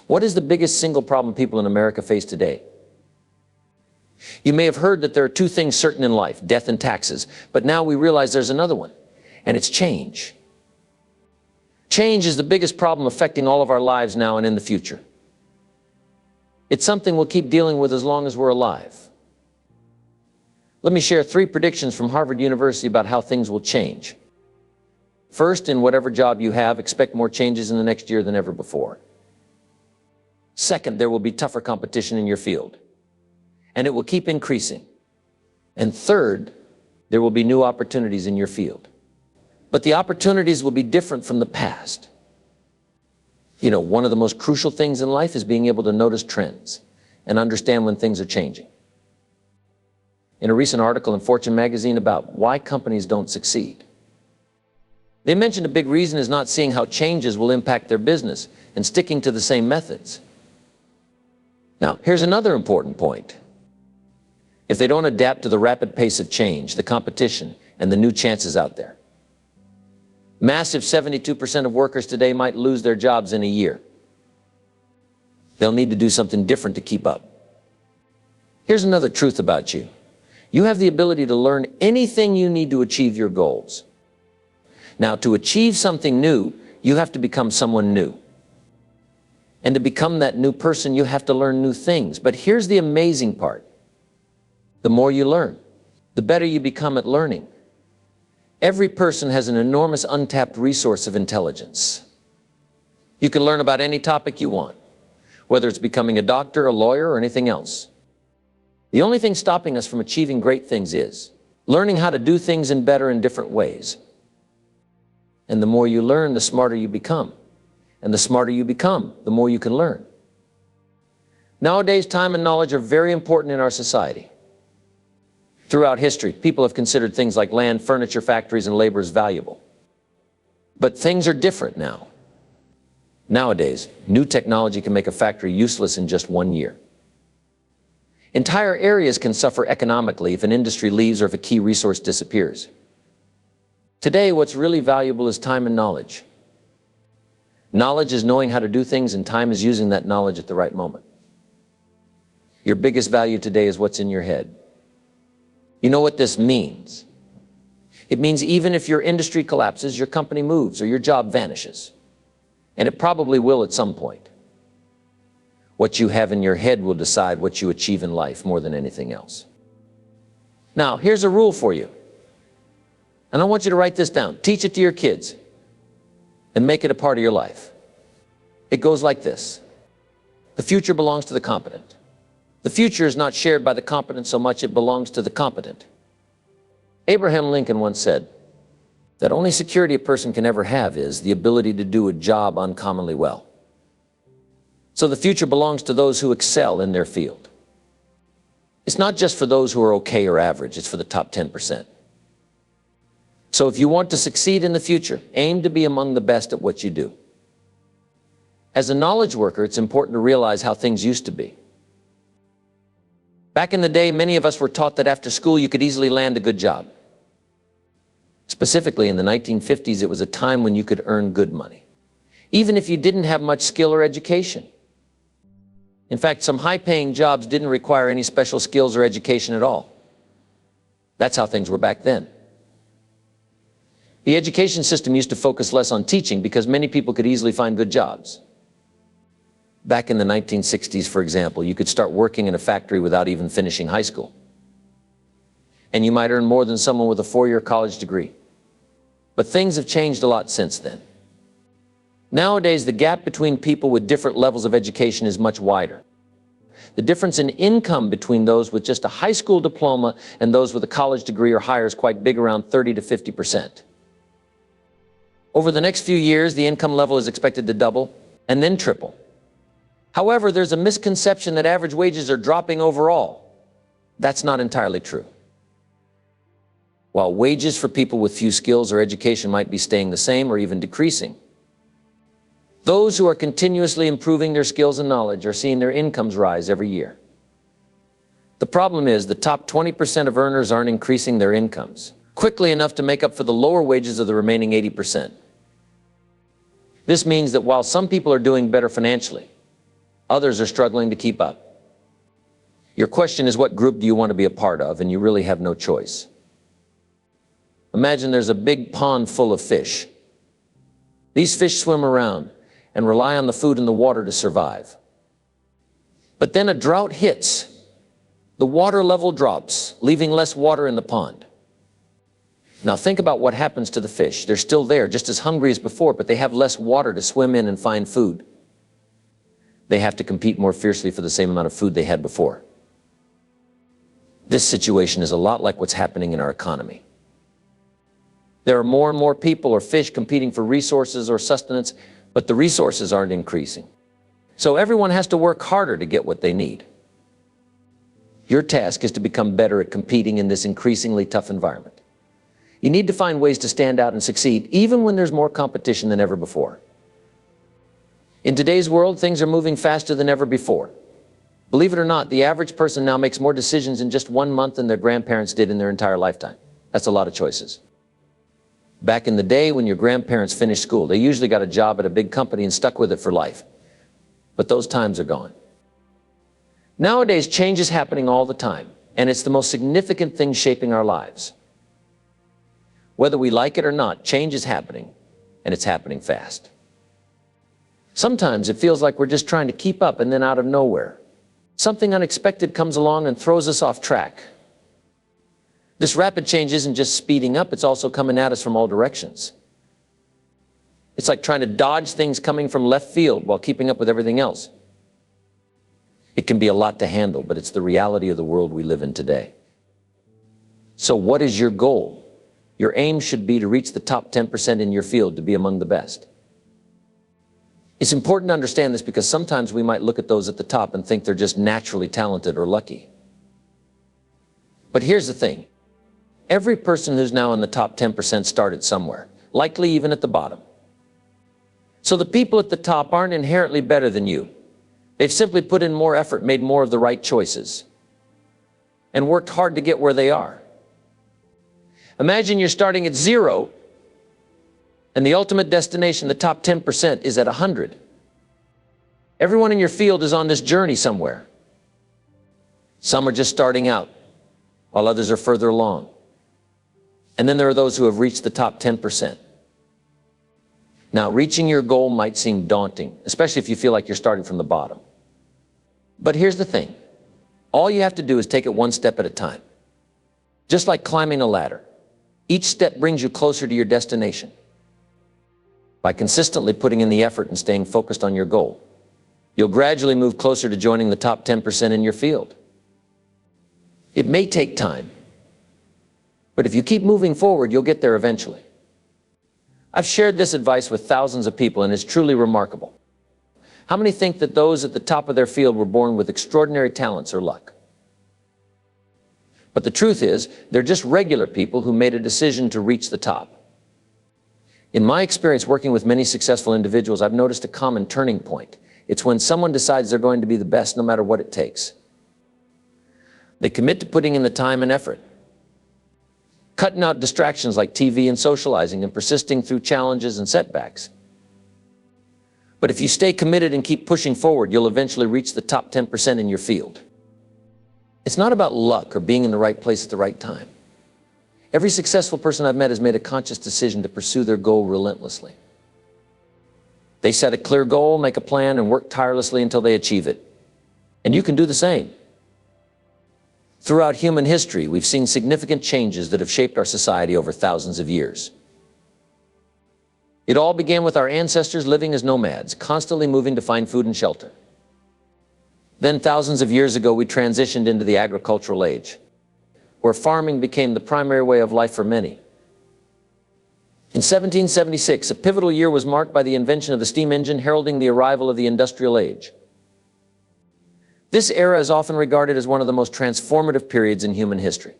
What is the biggest single problem people in America face today? You may have heard that there are two things certain in life, death and taxes, but now we realize there's another one, and it's change. Change is the biggest problem affecting all of our lives now and in the future. It's something we'll keep dealing with as long as we're alive. Let me share 3 predictions from Harvard University about how things will change. First, in whatever job you have, expect more changes in the next year than ever before. Second, there will be tougher competition in your field, and it will keep increasing. And third, there will be new opportunities in your field. But the opportunities will be different from the past. You know, one of the most crucial things in life is being able to notice trends and understand when things are changing. In a recent article in Fortune magazine about why companies don't succeed, they mentioned a big reason is not seeing how changes will impact their business and sticking to the same methods. Now, here's another important point. If they don't adapt to the rapid pace of change, the competition, and the new chances out there, massive 72% of workers today might lose their jobs in a year. They'll need to do something different to keep up. Here's another truth about you. You have the ability to learn anything you need to achieve your goals. Now, to achieve something new, you have to become someone new. And to become that new person, you have to learn new things. But here's the amazing part. The more you learn, the better you become at learning. Every person has an enormous untapped resource of intelligence. You can learn about any topic you want, whether it's becoming a doctor, a lawyer, or anything else. The only thing stopping us from achieving great things is learning how to do things in better and different ways. And the more you learn, the smarter you become. And the smarter you become, the more you can learn. Nowadays, time and knowledge are very important in our society. Throughout history, people have considered things like land, furniture, factories, and labor as valuable. But things are different now. Nowadays, new technology can make a factory useless in just 1 year. Entire areas can suffer economically if an industry leaves or if a key resource disappears. Today, what's really valuable is time and knowledge. Knowledge is knowing how to do things, and time is using that knowledge at the right moment. Your biggest value today is what's in your head. You know what this means? It means even if your industry collapses, your company moves, or your job vanishes. And it probably will at some point. What you have in your head will decide what you achieve in life more than anything else. Now, here's a rule for you. And I want you to write this down. Teach it to your kids and make it a part of your life. It goes like this. The future belongs to the competent. The future is not shared by the competent so much, it belongs to the competent. Abraham Lincoln once said that only security a person can ever have is the ability to do a job uncommonly well. So the future belongs to those who excel in their field. It's not just for those who are okay or average, it's for the top 10%. So if you want to succeed in the future, aim to be among the best at what you do. As a knowledge worker, it's important to realize how things used to be. Back in the day, many of us were taught that after school you could easily land a good job. Specifically in the 1950s, it was a time when you could earn good money, even if you didn't have much skill or education. In fact, some high-paying jobs didn't require any special skills or education at all. That's how things were back then. The education system used to focus less on teaching because many people could easily find good jobs. Back in the 1960s, for example, you could start working in a factory without even finishing high school. And you might earn more than someone with a 4-year college degree. But things have changed a lot since then. Nowadays, the gap between people with different levels of education is much wider. The difference in income between those with just a high school diploma and those with a college degree or higher is quite big, around 30 to 50%. Over the next few years, the income level is expected to double and then triple. However, there's a misconception that average wages are dropping overall. That's not entirely true. While wages for people with few skills or education might be staying the same or even decreasing, those who are continuously improving their skills and knowledge are seeing their incomes rise every year. The problem is the top 20% of earners aren't increasing their incomes quickly enough to make up for the lower wages of the remaining 80%. This means that while some people are doing better financially, Others are struggling to keep up. Your question is, what group do you want to be a part of? And you really have no choice. Imagine there's a big pond full of fish. These fish swim around and rely on the food and the water to survive. But then a drought hits. The water level drops, leaving less water in the pond. Now think about what happens to the fish. They're still there, just as hungry as before, but they have less water to swim in and find food. They have to compete more fiercely for the same amount of food they had before. This situation is a lot like what's happening in our economy. There are more and more people or fish competing for resources or sustenance, but the resources aren't increasing. So everyone has to work harder to get what they need. Your task is to become better at competing in this increasingly tough environment. You need to find ways to stand out and succeed, even when there's more competition than ever before. In today's world, things are moving faster than ever before. Believe it or not, the average person now makes more decisions in just 1 month than their grandparents did in their entire lifetime. That's a lot of choices. Back in the day when your grandparents finished school, they usually got a job at a big company and stuck with it for life. But those times are gone. Nowadays, change is happening all the time, and it's the most significant thing shaping our lives. Whether we like it or not, change is happening, and it's happening fast. Sometimes it feels like we're just trying to keep up, and then out of nowhere, something unexpected comes along and throws us off track. This rapid change isn't just speeding up, it's also coming at us from all directions. It's like trying to dodge things coming from left field while keeping up with everything else. It can be a lot to handle, but it's the reality of the world we live in today. So what is your goal? Your aim should be to reach the top 10% in your field, to be among the best. It's important to understand this because sometimes we might look at those at the top and think they're just naturally talented or lucky. But here's the thing. Every person who's now in the top 10% started somewhere, likely even at the bottom. So the people at the top aren't inherently better than you. They've simply put in more effort, made more of the right choices, and worked hard to get where they are. Imagine you're starting at 0, and the ultimate destination, the top 10%, is at 100. Everyone in your field is on this journey somewhere. Some are just starting out, while others are further along. And then there are those who have reached the top 10%. Now, reaching your goal might seem daunting, especially if you feel like you're starting from the bottom. But here's the thing. All you have to do is take it one step at a time. Just like climbing a ladder, each step brings you closer to your destination. By consistently putting in the effort and staying focused on your goal, you'll gradually move closer to joining the top 10% in your field. It may take time, but if you keep moving forward, you'll get there eventually. I've shared this advice with thousands of people, and it's truly remarkable. How many think that those at the top of their field were born with extraordinary talents or luck? But the truth is, they're just regular people who made a decision to reach the top. In my experience working with many successful individuals, I've noticed a common turning point. It's when someone decides they're going to be the best no matter what it takes. They commit to putting in the time and effort, cutting out distractions like TV and socializing, and persisting through challenges and setbacks. But if you stay committed and keep pushing forward, you'll eventually reach the top 10% in your field. It's not about luck or being in the right place at the right time. Every successful person I've met has made a conscious decision to pursue their goal relentlessly. They set a clear goal, make a plan, and work tirelessly until they achieve it. And you can do the same. Throughout human history, we've seen significant changes that have shaped our society over thousands of years. It all began with our ancestors living as nomads, constantly moving to find food and shelter. Then thousands of years ago, we transitioned into the agricultural age, where farming became the primary way of life for many. In 1776, a pivotal year was marked by the invention of the steam engine, heralding the arrival of the industrial age. This era is often regarded as one of the most transformative periods in human history.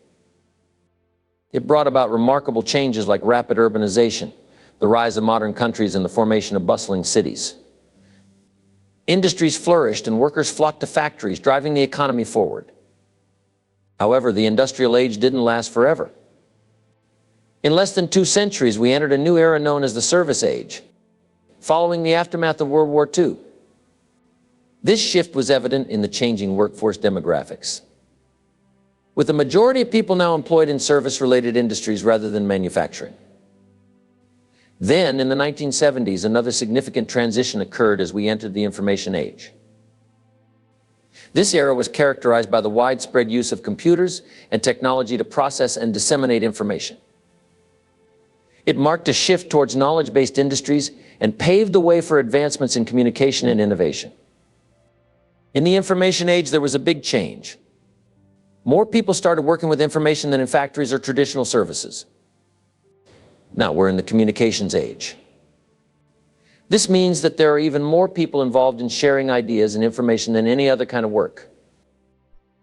It brought about remarkable changes like rapid urbanization, the rise of modern countries, and the formation of bustling cities. Industries flourished and workers flocked to factories, driving the economy forward. However, the industrial age didn't last forever. In less than 2 centuries, we entered a new era known as the service age, following the aftermath of World War II. This shift was evident in the changing workforce demographics, with the majority of people now employed in service-related industries rather than manufacturing. Then, in the 1970s, another significant transition occurred as we entered the information age. This era was characterized by the widespread use of computers and technology to process and disseminate information. It marked a shift towards knowledge-based industries and paved the way for advancements in communication and innovation. In the information age, there was a big change. More people started working with information than in factories or traditional services. Now we're in the communications age. This means that there are even more people involved in sharing ideas and information than any other kind of work.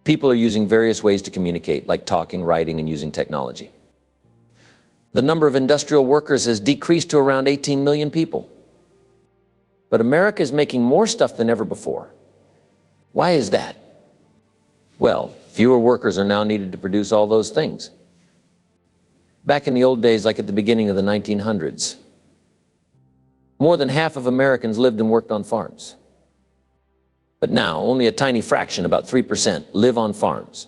People are using various ways to communicate, like talking, writing, and using technology. The number of industrial workers has decreased to around 18 million people. But America is making more stuff than ever before. Why is that? Well, fewer workers are now needed to produce all those things. Back in the old days, like at the beginning of the 1900s, more than half of Americans lived and worked on farms. But now, only a tiny fraction, about 3%, live on farms.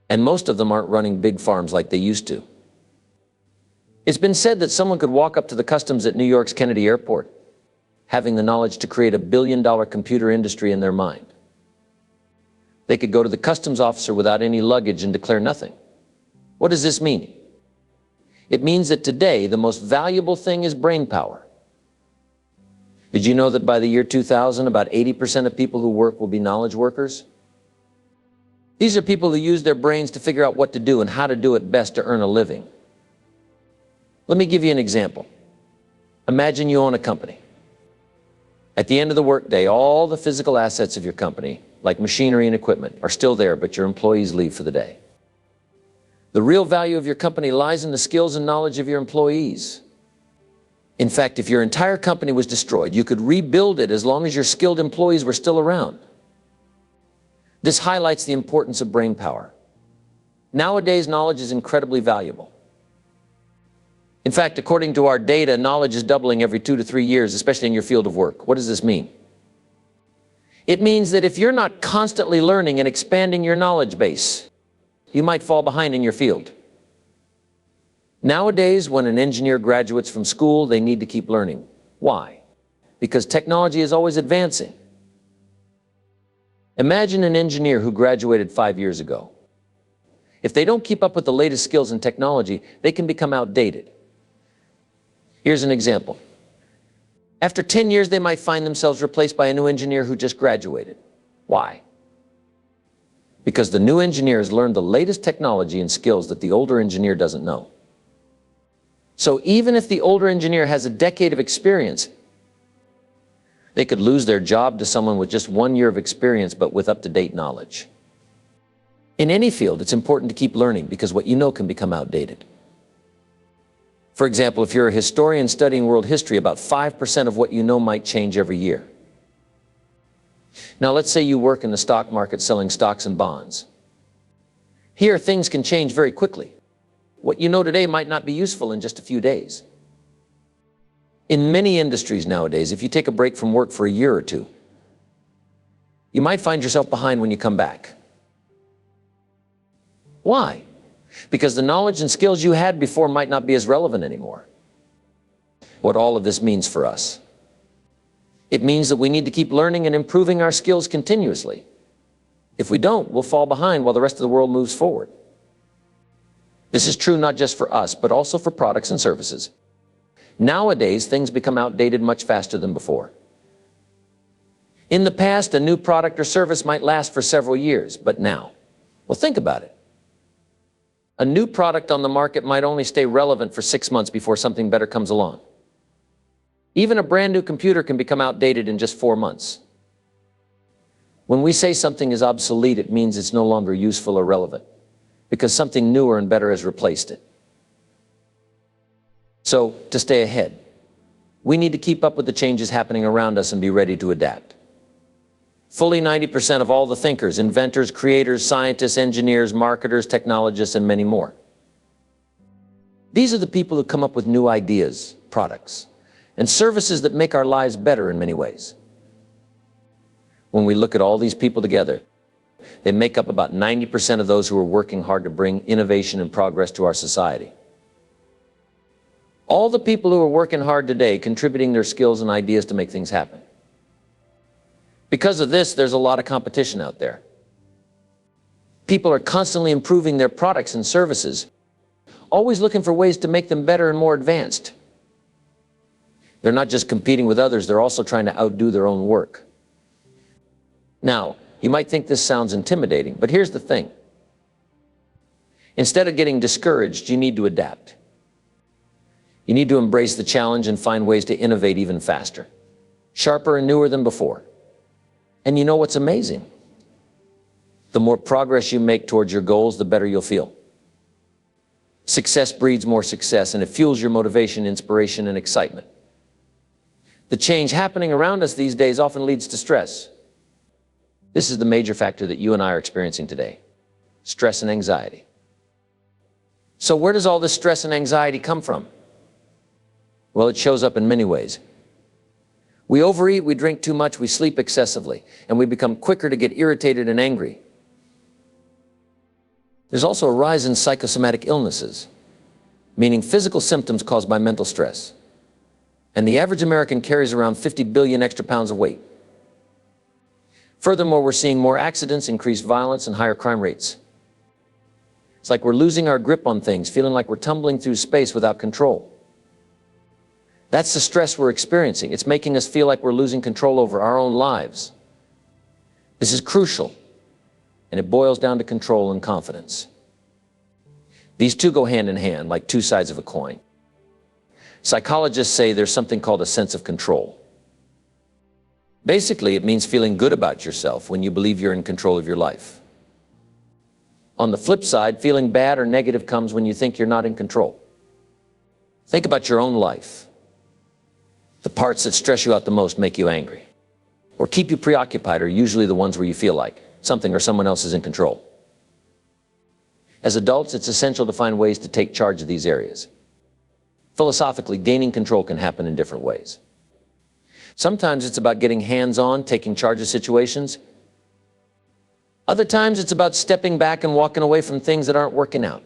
And most of them aren't running big farms like they used to. It's been said that someone could walk up to the customs at New York's Kennedy Airport, having the knowledge to create a billion-dollar computer industry in their mind. They could go to the customs officer without any luggage and declare nothing. What does this mean? It means that today, the most valuable thing is brain power. Did you know that by the year 2000, about 80% of people who work will be knowledge workers? These are people who use their brains to figure out what to do and how to do it best to earn a living. Let me give you an example. Imagine you own a company. At the end of the workday, all the physical assets of your company, like machinery and equipment, are still there, but your employees leave for the day. The real value of your company lies in the skills and knowledge of your employees. In fact, if your entire company was destroyed, you could rebuild it as long as your skilled employees were still around. This highlights the importance of brain power. Nowadays, knowledge is incredibly valuable. In fact, according to our data, knowledge is doubling every 2 to 3 years, especially in your field of work. What does this mean? It means that if you're not constantly learning and expanding your knowledge base, you might fall behind in your field. Nowadays, when an engineer graduates from school, they need to keep learning. Why? Because technology is always advancing. Imagine an engineer who graduated 5 years ago. If they don't keep up with the latest skills and technology, they can become outdated. Here's an example. After 10 years, they might find themselves replaced by a new engineer who just graduated. Why? Because the new engineer has learned the latest technology and skills that the older engineer doesn't know. So even if the older engineer has a decade of experience, they could lose their job to someone with just 1 year of experience but with up-to-date knowledge. In any field, it's important to keep learning because what you know can become outdated. For example, if you're a historian studying world history, about 5% of what you know might change every year. Now, let's say you work in the stock market selling stocks and bonds. Here, things can change very quickly. What you know today might not be useful in just a few days. In many industries nowadays, if you take a break from work for a year or two, you might find yourself behind when you come back. Why? Because the knowledge and skills you had before might not be as relevant anymore. What all of this means for us? It means that we need to keep learning and improving our skills continuously. If we don't, we'll fall behind while the rest of the world moves forward. This is true not just for us, but also for products and services. Nowadays, things become outdated much faster than before. In the past, a new product or service might last for several years, but now, well, think about it. A new product on the market might only stay relevant for 6 months before something better comes along. Even a brand new computer can become outdated in just 4 months. When we say something is obsolete, it means it's no longer useful or relevant, because something newer and better has replaced it. So, to stay ahead, we need to keep up with the changes happening around us and be ready to adapt. Fully 90% of all the thinkers, inventors, creators, scientists, engineers, marketers, technologists, and many more. These are the people who come up with new ideas, products, and services that make our lives better in many ways. When we look at all these people together, they make up about 90% of those who are working hard to bring innovation and progress to our society. All the people who are working hard today, contributing their skills and ideas to make things happen. Because of this, there's a lot of competition out there. People are constantly improving their products and services, always looking for ways to make them better and more advanced. They're not just competing with others, they're also trying to outdo their own work. Now, you might think this sounds intimidating, but here's the thing. Instead of getting discouraged, you need to adapt. You need to embrace the challenge and find ways to innovate even faster, sharper and newer than before. And you know what's amazing? The more progress you make towards your goals, the better you'll feel. Success breeds more success, and it fuels your motivation, inspiration, and excitement. The change happening around us these days often leads to stress. This is the major factor that you and I are experiencing today: stress and anxiety. So where does all this stress and anxiety come from? Well, it shows up in many ways. We overeat, we drink too much, we sleep excessively, and we become quicker to get irritated and angry. There's also a rise in psychosomatic illnesses, meaning physical symptoms caused by mental stress. And the average American carries around 50 billion extra pounds of weight. Furthermore, we're seeing more accidents, increased violence, and higher crime rates. It's like we're losing our grip on things, feeling like we're tumbling through space without control. That's the stress we're experiencing. It's making us feel like we're losing control over our own lives. This is crucial, and it boils down to control and confidence. These two go hand in hand, like two sides of a coin. Psychologists say there's something called a sense of control. Basically, it means feeling good about yourself when you believe you're in control of your life. On the flip side, feeling bad or negative comes when you think you're not in control. Think about your own life. The parts that stress you out the most make you angry, or keep you preoccupied, are usually the ones where you feel like something or someone else is in control. As adults, it's essential to find ways to take charge of these areas. Philosophically, gaining control can happen in different ways. Sometimes it's about getting hands-on, taking charge of situations. Other times it's about stepping back and walking away from things that aren't working out.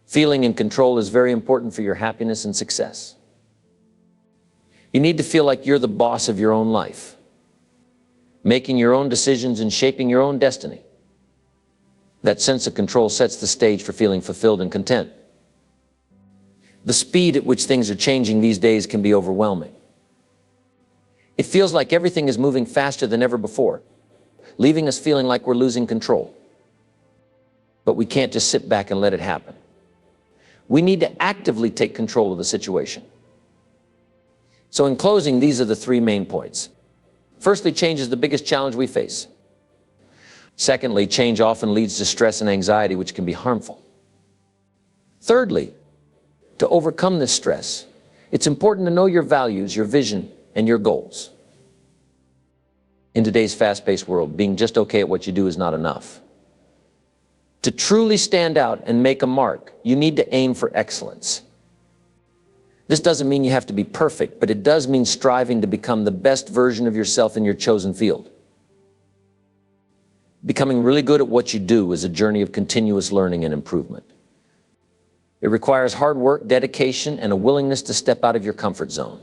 Feeling in control is very important for your happiness and success. You need to feel like you're the boss of your own life, making your own decisions and shaping your own destiny. That sense of control sets the stage for feeling fulfilled and content. The speed at which things are changing these days can be overwhelming. It feels like everything is moving faster than ever before, leaving us feeling like we're losing control. But we can't just sit back and let it happen. We need to actively take control of the situation. So in closing, these are the three main points. Firstly, change is the biggest challenge we face. Secondly, change often leads to stress and anxiety, which can be harmful. Thirdly, to overcome this stress, it's important to know your values, your vision, and your goals. In today's fast-paced world, being just okay at what you do is not enough. To truly stand out and make a mark, you need to aim for excellence. This doesn't mean you have to be perfect, but it does mean striving to become the best version of yourself in your chosen field. Becoming really good at what you do is a journey of continuous learning and improvement. It requires hard work, dedication, and a willingness to step out of your comfort zone.